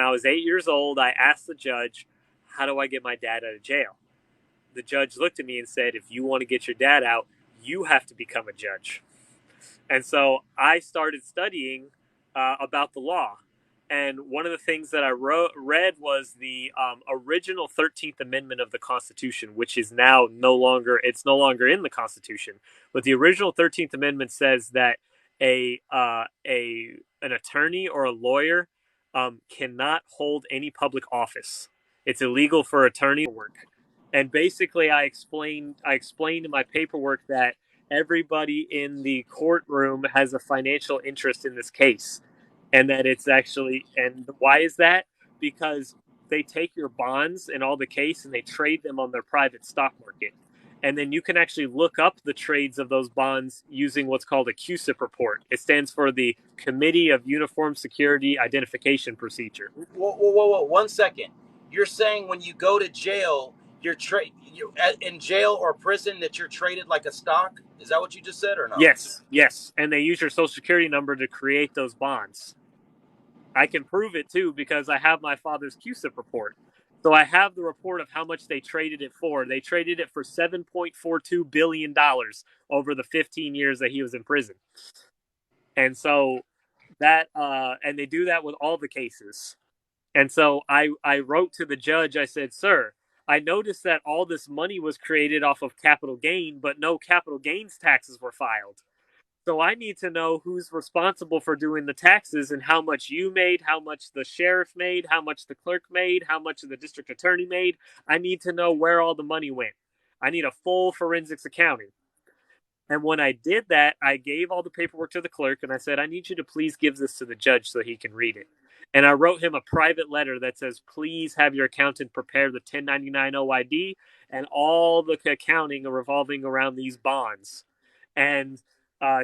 When I was 8 years old, I asked the judge, how do I get my dad out of jail? The judge looked at me and said, if you want to get your dad out, you have to become a judge. And so I started studying about the law. And one of the things that I read was the original 13th Amendment of the Constitution, which is now it's no longer in the Constitution. But the original 13th Amendment says that an attorney or a lawyer cannot hold any public office. It's illegal for attorney to work. And basically, I explained in my paperwork that everybody in the courtroom has a financial interest in this case, and that it's actually, and why is that? Because they take your bonds and all the case and they trade them on their private stock market, and then you can actually look up the trades of those bonds using what's called a CUSIP report. It stands for the Committee of Uniform Security Identification Procedure. Whoa. 1 second. You're saying when you go to jail, you're in jail or prison that you're traded like a stock? Is that what you just said or no? Yes, and they use your social security number to create those bonds. I can prove it too because I have my father's CUSIP report. So I have the report of how much they traded it for. They traded it for $7.42 billion over the 15 years that he was in prison. And so and they do that with all the cases. And so I wrote to the judge, I said, sir, I noticed that all this money was created off of capital gain, but no capital gains taxes were filed. So I need to know who's responsible for doing the taxes and how much you made, how much the sheriff made, how much the clerk made, how much the district attorney made. I need to know where all the money went. I need a full forensics accounting. And when I did that, I gave all the paperwork to the clerk and I said, I need you to please give this to the judge so he can read it. And I wrote him a private letter that says, please have your accountant prepare the 1099 OID and all the accounting revolving around these bonds. And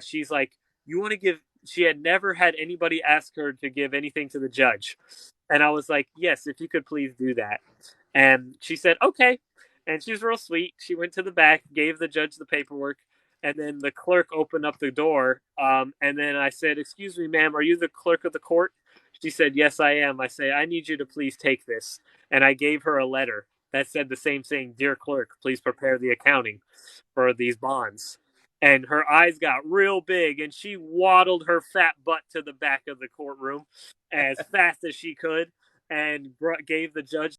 she's like, you want to give, she had never had anybody ask her to give anything to the judge. And I was like, yes, if you could please do that. And she said, okay. And she was real sweet. She went to the back, gave the judge the paperwork, and then the clerk opened up the door. And then I said, excuse me, ma'am, are you the clerk of the court? She said, yes, I am. I say, I need you to please take this. And I gave her a letter that said the same thing. Dear clerk, please prepare the accounting for these bonds. And her eyes got real big and she waddled her fat butt to the back of the courtroom as fast as she could and gave the judge